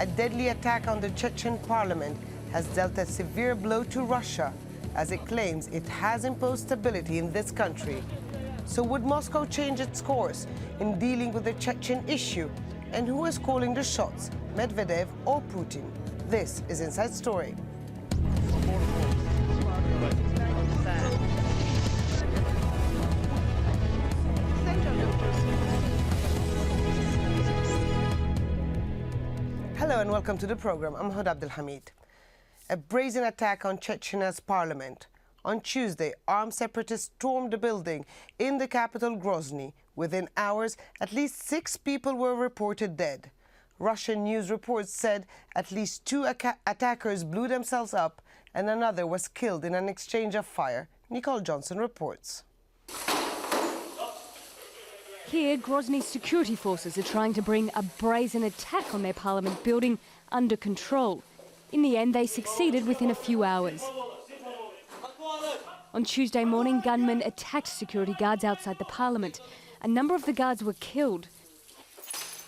A deadly attack on the Chechen parliament has dealt a severe blow to Russia, as it claims it has imposed stability in this country. So would Moscow change its course in dealing with the Chechen issue? And who is calling the shots, Medvedev or Putin? This is Inside Story. Hello and welcome to the program. I'm Huda Abdelhamid. A brazen attack on Chechnya's parliament. On Tuesday, armed separatists stormed the building in the capital Grozny. Within hours, at least 6 people were reported dead. Russian news reports said at least 2 attackers blew themselves up and another was killed in an exchange of fire. Nicole Johnson reports. Here, Grozny's security forces are trying to bring a brazen attack on their parliament building under control. In the end, they succeeded within a few hours. On Tuesday morning, gunmen attacked security guards outside the parliament. A number of the guards were killed.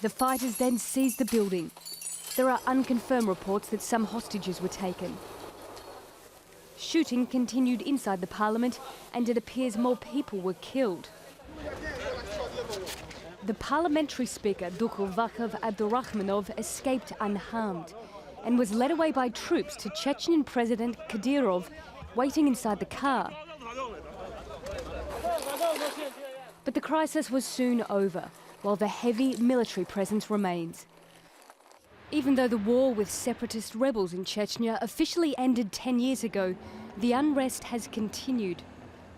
The fighters then seized the building. There are unconfirmed reports that some hostages were taken. Shooting continued inside the parliament, and it appears more people were killed. The parliamentary speaker, Dukul Vakov Abdurrahmanov, escaped unharmed and was led away by troops to Chechen President Kadyrov, waiting inside the car. But the crisis was soon over, while the heavy military presence remains. Even though the war with separatist rebels in Chechnya officially ended 10 years ago, the unrest has continued.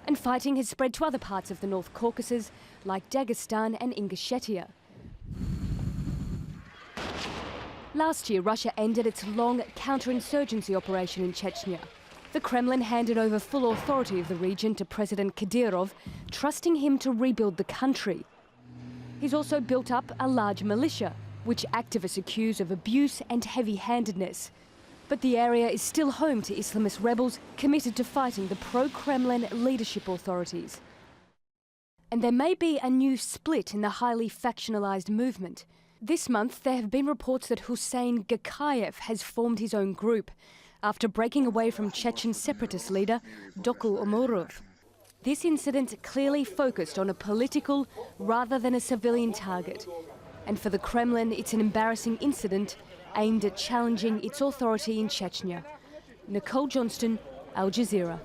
And fighting has spread to other parts of the North Caucasus, like Dagestan and Ingushetia. Last year, Russia ended its long counterinsurgency operation in Chechnya. The Kremlin handed over full authority of the region to President Kadyrov, trusting him to rebuild the country. He's also built up a large militia, which activists accuse of abuse and heavy-handedness. But the area is still home to Islamist rebels committed to fighting the pro-Kremlin leadership authorities. And there may be a new split in the highly factionalized movement. This month, there have been reports that Hussein Gakayev has formed his own group after breaking away from Chechen separatist leader Dokul Umurov. This incident clearly focused on a political rather than a civilian target. And for the Kremlin, it's an embarrassing incident aimed at challenging its authority in Chechnya. Nicole Johnston, Al Jazeera.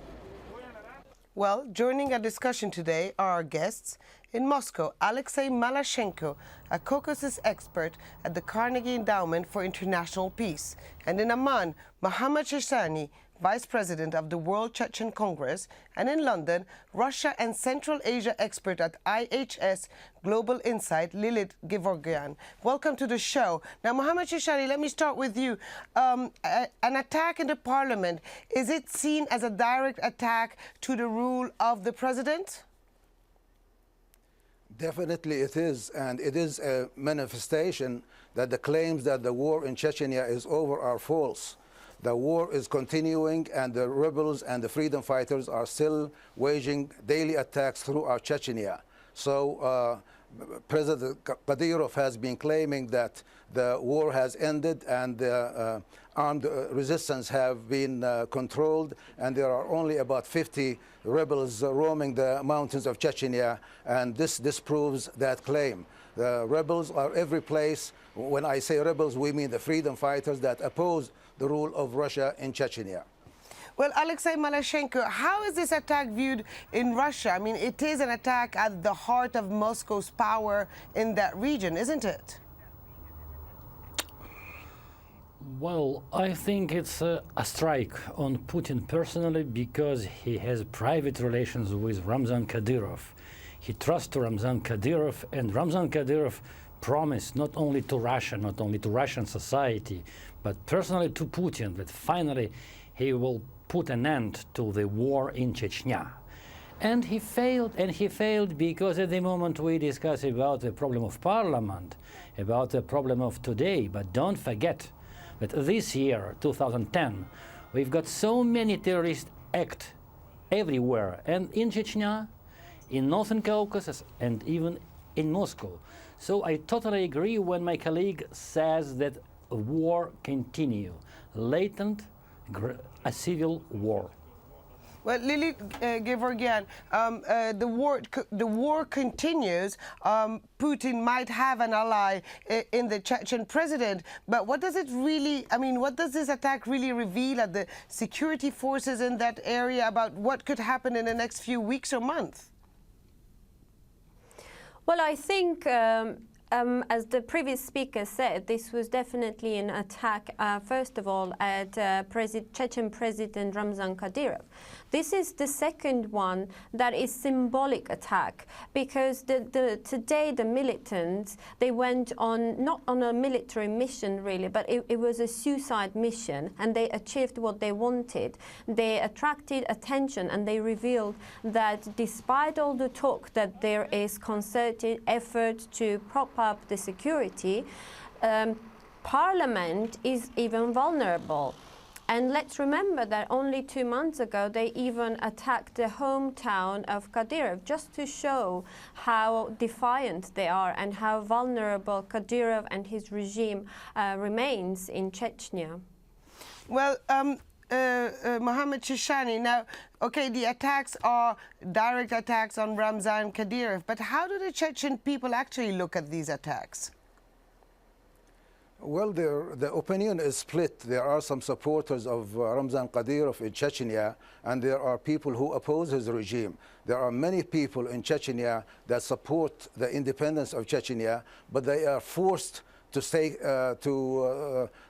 Well, joining our discussion today are our guests. In Moscow, Alexei Malashenko, a Caucasus expert at the Carnegie Endowment for International Peace. And in Amman, Mohammad Shishani, Vice President of the World Chechen Congress. And in London, Russia and Central Asia expert at IHS Global Insight, Lilith Gevorgyan. Welcome to the show. Now, Mohammad Shishani, let me start with you. An attack in the parliament, is it seen as a direct attack to the rule of the president? Definitely it is, and it is a manifestation that the claims that the war in Chechnya is over are false. The war is continuing, and the rebels and the freedom fighters are still waging daily attacks throughout Chechnya. So President Kadyrov has been claiming that the war has ended and the armed resistance have been controlled, and there are only about 50 rebels roaming the mountains of Chechnya, and this disproves that claim. The rebels are every place. When I say rebels, we mean the freedom fighters that oppose the rule of Russia in Chechnya. Well, Alexei Malashenko, how is this attack viewed in Russia? I mean, it is an attack at the heart of Moscow's power in that region, isn't it? Well, I think it's a strike on Putin personally because he has private relations with Ramzan Kadyrov. He trusts Ramzan Kadyrov, and Ramzan Kadyrov promised not only to Russia, not only to Russian society, but personally to Putin that finally he will put an end to the war in Chechnya. And he failed because at the moment we discuss about the problem of parliament, about the problem of today, but don't forget that this year, 2010, we've got so many terrorist acts everywhere, and in Chechnya, in Northern Caucasus, and even in Moscow. So I totally agree when my colleague says that war continue, latent, a civil war. Well, Lily Gevorgyan, the war continues. Putin might have an ally in the Chechen president, but what does it really, I mean, what does this attack really reveal at the security forces in that area about what could happen in the next few weeks or months? Well, I think as the previous speaker said, this was definitely an attack, first of all, at Chechen President Ramzan Kadyrov. This is the second one that is symbolic attack, because today the militants, they went on, not on a military mission really, but it was a suicide mission, and they achieved what they wanted. They attracted attention, and they revealed that despite all the talk that there is concerted effort to prop up the security, Parliament is even vulnerable. And let's remember that only 2 months ago they even attacked the hometown of Kadyrov, just to show how defiant they are and how vulnerable Kadyrov and his regime remains in Chechnya. Well, Mohammed Shishani, now, okay, the attacks are direct attacks on Ramzan Kadyrov, but how do the Chechen people actually look at these attacks? Well, the opinion is split. There are some supporters of Ramzan Kadyrov in Chechnya, and there are people who oppose his regime. There are many people in Chechnya that support the independence of Chechnya, but they are forced to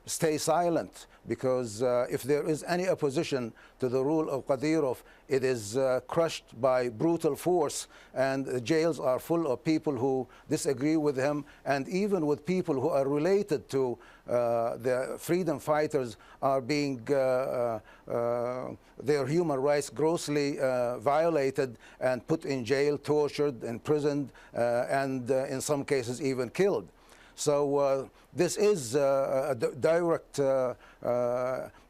stay silent, because if there is any opposition to the rule of Kadyrov, it is crushed by brutal force, and the jails are full of people who disagree with him, and even with people who are related to the freedom fighters are being their human rights grossly violated and put in jail, tortured, imprisoned, and in some cases even killed. So this is a direct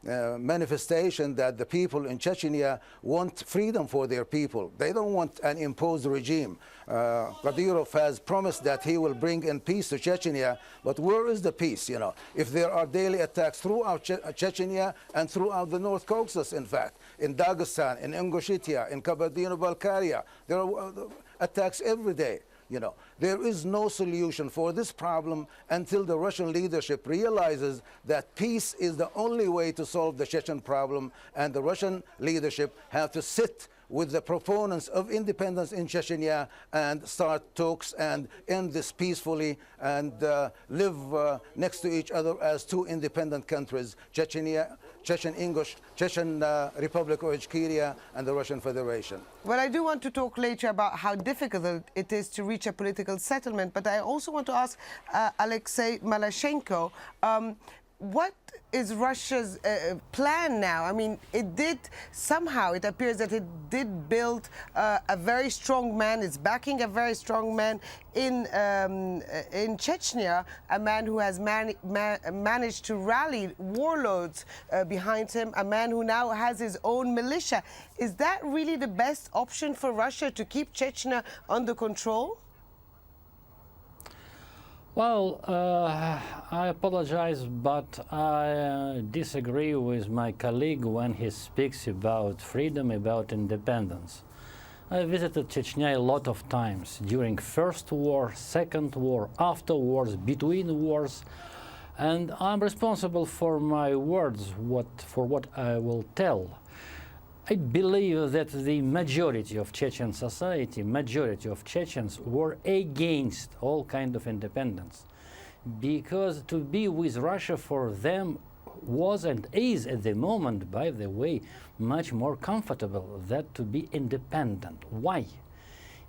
manifestation that the people in Chechnya want freedom for their people. They don't want an imposed regime. Kadyrov has promised that he will bring in peace to Chechnya, but where is the peace, you know? If there are daily attacks throughout Chechnya and throughout the North Caucasus, in fact, in Dagestan, in Ingushetia, in Kabardino-Balkaria, there are attacks every day. You know, there is no solution for this problem until the Russian leadership realizes that peace is the only way to solve the Chechen problem, and the Russian leadership have to sit with the proponents of independence in Chechnya and start talks and end this peacefully and live next to each other as two independent countries, Chechnya, Chechen English, Chechen Republic of Ichkeria, and the Russian Federation. Well, I do want to talk later about how difficult it is to reach a political settlement, but I also want to ask Alexei Malashenko, what is Russia's plan now? I mean, it appears that it did build a very strong man, it's backing a very strong man in Chechnya, a man who has managed to rally warlords behind him, a man who now has his own militia. Is that really the best option for Russia to keep Chechnya under control? Well, I apologize, but I disagree with my colleague when he speaks about freedom, about independence. I visited Chechnya a lot of times, during First War, Second War, after wars, between wars, and I'm responsible for my words, for what I will tell. I believe that the majority of Chechen society, majority of Chechens were against all kind of independence, because to be with Russia for them was and is at the moment, by the way, much more comfortable than to be independent. Why?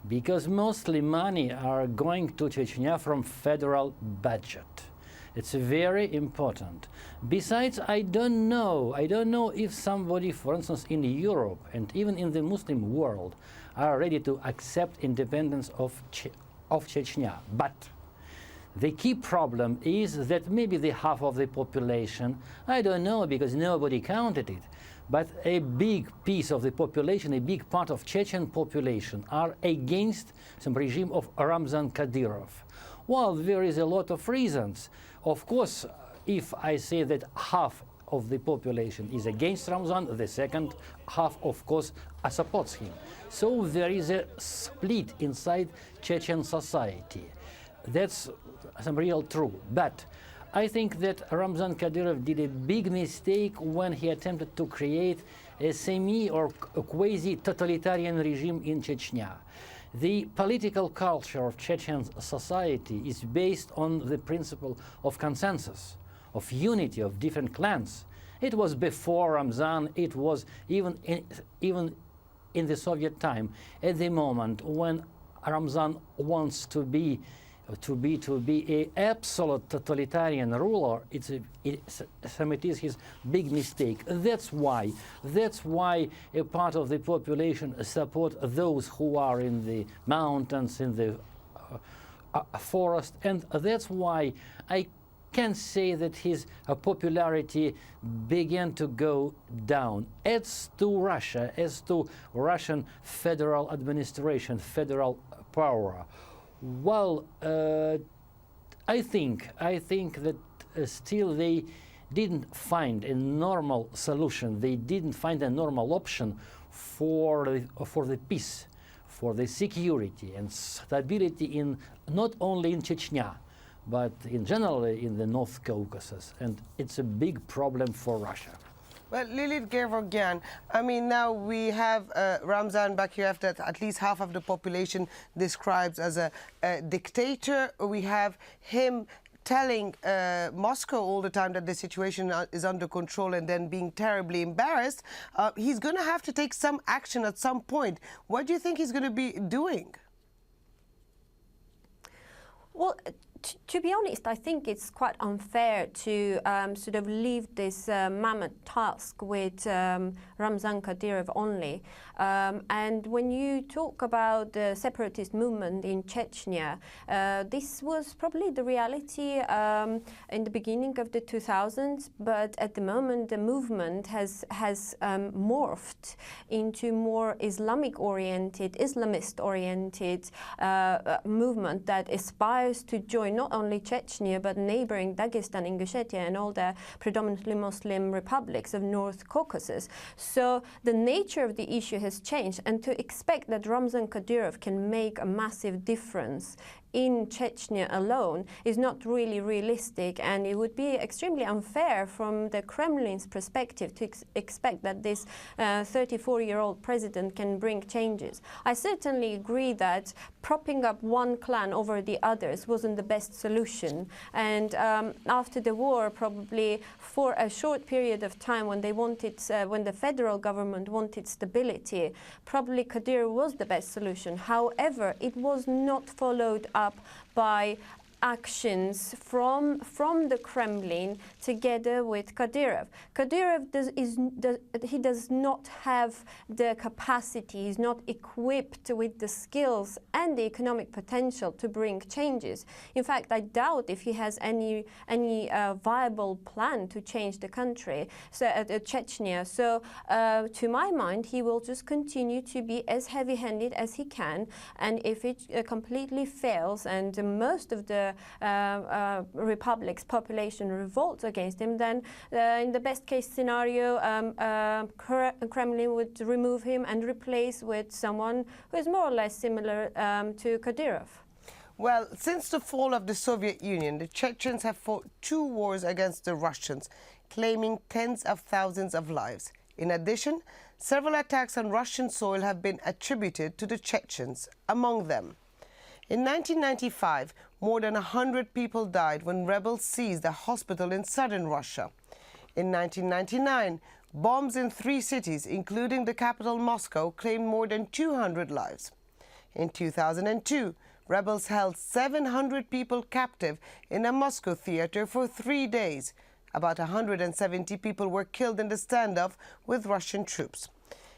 Because mostly money are going to Chechnya from federal budget. It's very important. Besides, I don't know if somebody, for instance, in Europe and even in the Muslim world are ready to accept independence of Chechnya. But the key problem is that maybe the half of the population, I don't know because nobody counted it, but a big piece of the population, a big part of Chechen population are against some regime of Ramzan Kadyrov. Well, there is a lot of reasons. Of course, if I say that half of the population is against Ramzan, the second half, of course, supports him. So there is a split inside Chechen society. That's some real true. But I think that Ramzan Kadyrov did a big mistake when he attempted to create a semi or a quasi-totalitarian regime in Chechnya. The political culture of Chechen society is based on the principle of consensus, of unity of different clans. It was before Ramzan, it was even in the Soviet time. At the moment when Ramzan wants to be a absolute totalitarian ruler, it is his big mistake. That's why a part of the population support those who are in the mountains, in the forest, and that's why I can say that his popularity began to go down. As to Russia, as to Russian federal administration, federal power, well, I think that still they didn't find a normal solution. They didn't find a normal option for the peace, for the security and stability in not only in Chechnya, but in general in the North Caucasus, and it's a big problem for Russia. Well, Lilith Gevorgyan, I mean, now we have Ramzan Bakiev that at least half of the population describes as a dictator. We have him telling Moscow all the time that the situation is under control and then being terribly embarrassed. He's going to have to take some action at some point. What do you think he's going to be doing? Well, to be honest, I think it's quite unfair to sort of leave this mammoth task with Ramzan Kadyrov only. And when you talk about the separatist movement in Chechnya, this was probably the reality in the beginning of the 2000s, but at the moment the movement has morphed into more Islamic-oriented, Islamist-oriented movement that aspires to join not only Chechnya but neighboring Dagestan, Ingushetia and all the predominantly Muslim republics of North Caucasus. So the nature of the issue has changed, and to expect that Ramzan Kadyrov can make a massive difference in Chechnya alone is not really realistic, and it would be extremely unfair from the Kremlin's perspective to expect that this 34-year-old president can bring changes. I certainly agree that propping up one clan over the others wasn't the best solution, and after the war, probably for a short period of time when they wanted, when the federal government wanted stability, probably Kadyrov was the best solution. However, it was not followed up by actions from the Kremlin together with Kadyrov. Kadyrov does not have the capacity, he's not equipped with the skills and the economic potential to bring changes. In fact, I doubt if he has any viable plan to change the country, so Chechnya. So to my mind, he will just continue to be as heavy-handed as he can, and if it completely fails and most of the republic's population revolts against him, then in the best case scenario, Kremlin would remove him and replace with someone who is more or less similar to Kadyrov. Well, since the fall of the Soviet Union, the Chechens have fought 2 wars against the Russians, claiming tens of thousands of lives. In addition, several attacks on Russian soil have been attributed to the Chechens, among them. In 1995, more than 100 people died when rebels seized a hospital in southern Russia. In 1999, bombs in 3 cities, including the capital Moscow, claimed more than 200 lives. In 2002, rebels held 700 people captive in a Moscow theater for 3 days. About 170 people were killed in the standoff with Russian troops.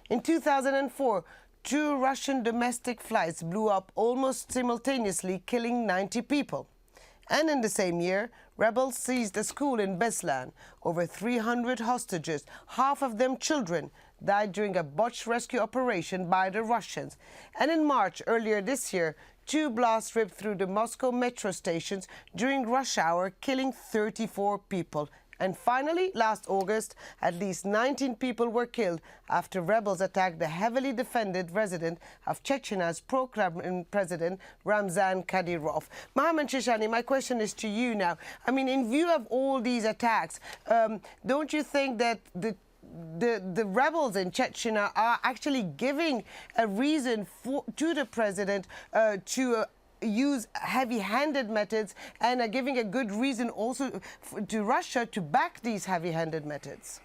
In 2004, 2 Russian domestic flights blew up almost simultaneously, killing 90 people. And in the same year, rebels seized a school in Beslan. Over 300 hostages, half of them children, died during a botched rescue operation by the Russians. And in March earlier this year, 2 blasts ripped through the Moscow metro stations during rush hour, killing 34 people. And finally, last August, at least 19 people were killed after rebels attacked the heavily defended resident of Chechenya's pro-Kremlin president, Ramzan Kadyrov. Mohammed Shishani, my question is to you now. I mean, in view of all these attacks, don't you think that the rebels in Chechnya are actually giving a reason to the president to use heavy-handed methods, and are giving a good reason also to Russia to back these heavy-handed methods?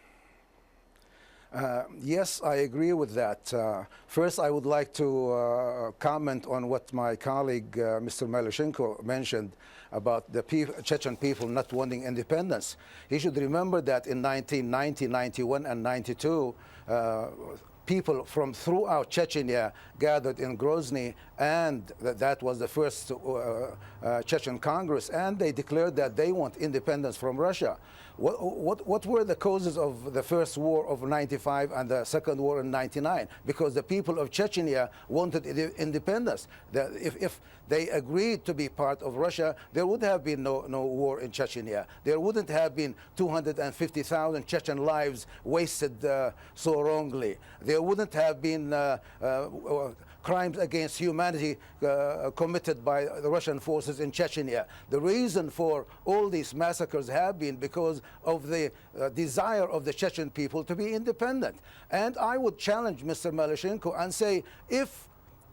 Yes, I agree with that. First, I would like to comment on what my colleague, Mr. Malyshenko, mentioned about the Chechen people not wanting independence. He should remember that in 1990, 91, and 92, people from throughout Chechnya gathered in Grozny, and that was the first Chechen Congress, and they declared that they want independence from Russia. What were the causes of the first war of 95 and the second war in 99? Because the people of Chechnya wanted independence. If they agreed to be part of Russia, there would have been no war in Chechnya. There wouldn't have been 250,000 Chechen lives wasted so wrongly. There wouldn't have been crimes against humanity committed by the Russian forces in Chechnya. The reason for all these massacres have been because of the desire of the Chechen people to be independent. And I would challenge Mr. Malyshenko and say, if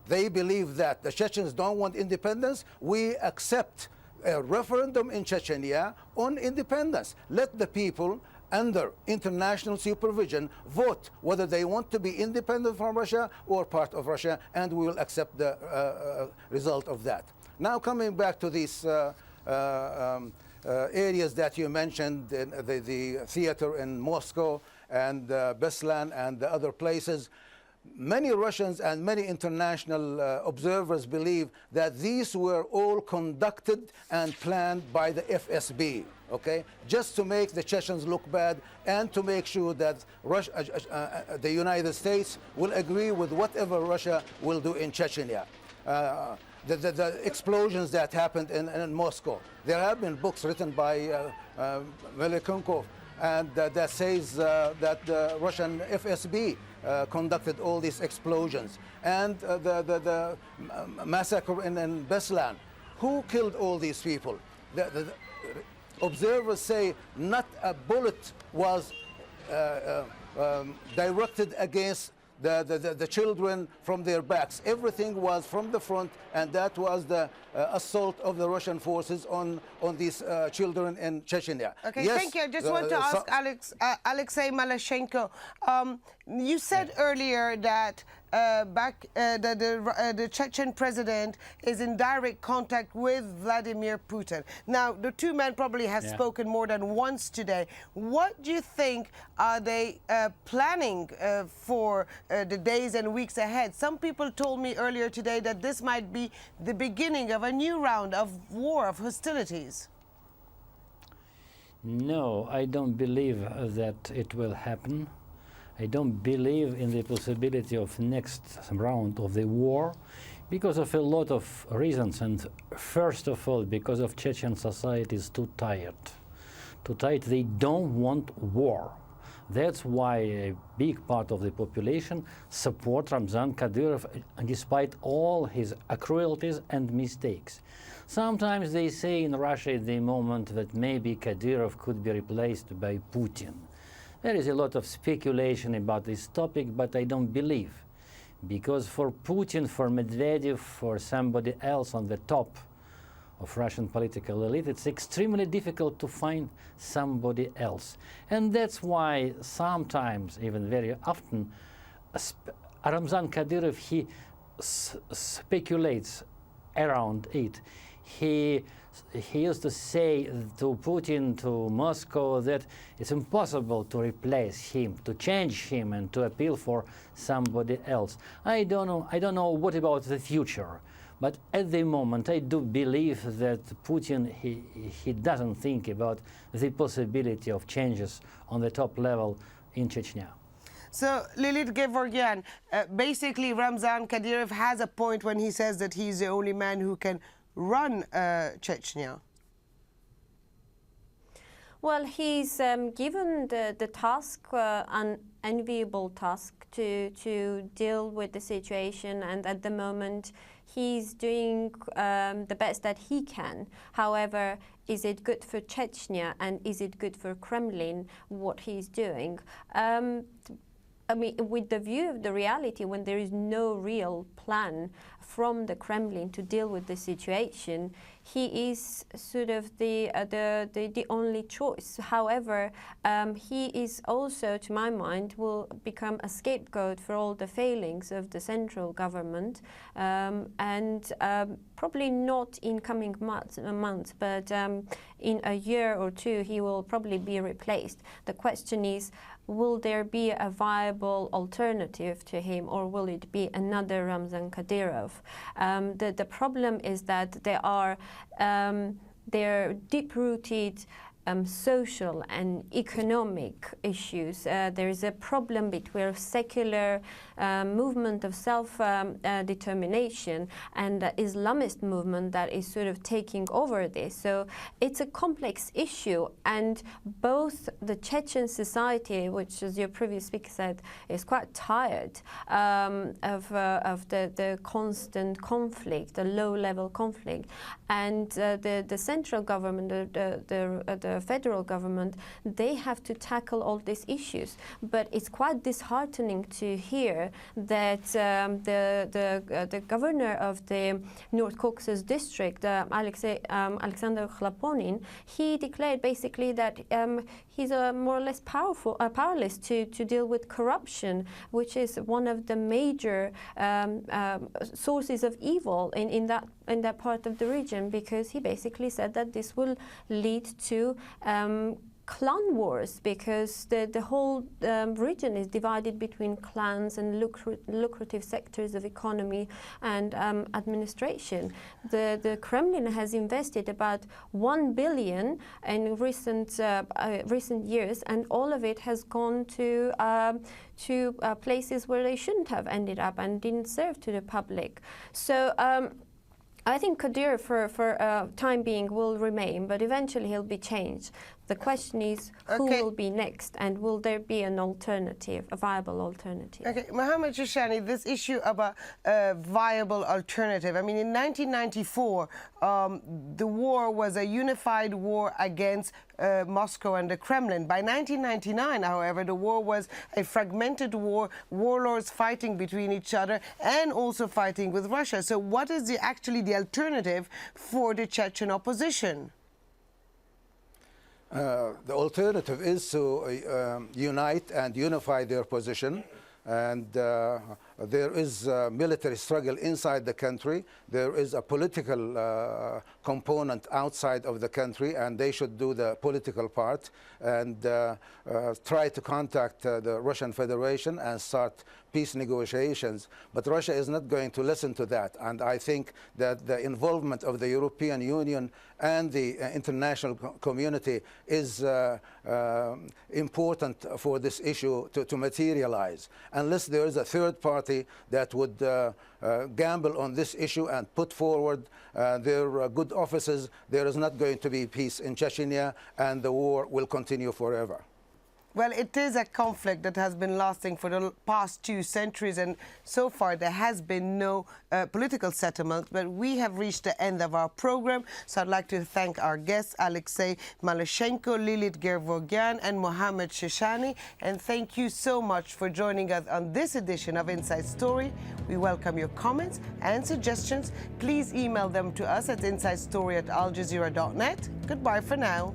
they believe that the Chechens don't want independence, we accept a referendum in Chechnya on independence. Let the people, under international supervision, vote whether they want to be independent from Russia or part of Russia, and we will accept the result of that. Now, coming back to these areas that you mentioned, the theater in Moscow and Beslan and the other places, many Russians and many international observers believe that these were all conducted and planned by the FSB, okay? Just to make the Chechens look bad and to make sure that the United States will agree with whatever Russia will do in Chechnya. The explosions that happened in Moscow, there have been books written by Melikunkov, and that says that the Russian FSB conducted all these explosions. And the massacre in Beslan, who killed all these people? The observers say not a bullet was directed against the children from their backs. Everything was from the front, and that was the assault of the Russian forces on these children in Chechnya. Okay, yes, thank you. I just want to ask Alexei Malyshenko. You said earlier that the Chechen president is in direct contact with Vladimir Putin. Now, the two men probably have spoken more than once today. What do you think are they planning for the days and weeks ahead? Some people told me earlier today that this might be the beginning of a new round of war, of hostilities. No, I don't believe that it will happen. I don't believe in the possibility of next round of the war because of a lot of reasons, and first of all because of Chechen society is too tired. Too tired, they don't want war. That's why a big part of the population support Ramzan Kadyrov despite all his cruelties and mistakes. Sometimes they say in Russia at the moment that maybe Kadyrov could be replaced by Putin. There is a lot of speculation about this topic, but I don't believe. Because for Putin, for Medvedev, for somebody else on the top of Russian political elite, it's extremely difficult to find somebody else. And that's why sometimes, even very often, Ramzan Kadyrov, he speculates around it. He used to say to Putin, to Moscow, that it's impossible to replace him, to change him, and to appeal for somebody else. I don't know what about the future, but at the moment I do believe that Putin, he doesn't think about the possibility of changes on the top level in Chechnya. So, Lilit Gevorgyan, basically Ramzan Kadyrov has a point when he says that he's the only man who can run Chechnya. Well, he's given the task, an enviable task, to deal with the situation, and at the moment he's doing the best that he can. However, is it good for Chechnya and is it good for Kremlin what he's doing? I mean, with the view of the reality, when there is no real plan from the Kremlin to deal with the situation, he is sort of the only choice. However, he is also, to my mind, will become a scapegoat for all the failings of the central government, and probably not in coming months, but in a year or two he will probably be replaced. The question is, will there be a viable alternative to him, or will it be another Ramzan Kadyrov? The problem is that there are deep-rooted social and economic issues. There is a problem between secular movement of self-determination and the Islamist movement that is sort of taking over this. So it's a complex issue, and both the Chechen society, which, as your previous speaker said, is quite tired of the constant conflict, the low-level conflict, and the central government, the federal government, they have to tackle all these issues. But it's quite disheartening to hear that the governor of the North Caucasus district, Alexander Khlaponin, he declared basically that he's more or less powerless to deal with corruption, which is one of the major sources of evil in that part of the region, because he basically said that this will lead to clan wars, because the whole region is divided between clans and lucrative sectors of economy and administration. The Kremlin has invested about 1 billion in recent years, and all of it has gone to places where they shouldn't have ended up and didn't serve to the public. So I think Kadyrov for time being will remain, but eventually he'll be changed. The question is, who will be next, and will there be an alternative, a viable alternative? Okay, Mohammed Shishani, this issue about a viable alternative. I mean, in 1994, the war was a unified war against Moscow and the Kremlin. By 1999, however, the war was a fragmented war, warlords fighting between each other and also fighting with Russia. So what is actually the alternative for the Chechen opposition? The alternative is to unite and unify their position, and there is a military struggle inside the country. There is a political component outside of the country, and they should do the political part and try to contact the Russian Federation and start peace negotiations. But Russia is not going to listen to that, and I think that the involvement of the European Union and the international community is important for this issue to materialize. Unless there is a third party that would gamble on this issue and put forward their good offices, there is not going to be peace in Chechnya, and the war will continue forever. Well, it is a conflict that has been lasting for the past 2 centuries, and so far there has been no political settlement. But we have reached the end of our program, so I'd like to thank our guests, Alexei Malashenko, Lilit Gevorgyan, and Mohammed Shishani. And thank you so much for joining us on this edition of Inside Story. We welcome your comments and suggestions. Please email them to us at insidestory@aljazeera.net. Goodbye for now.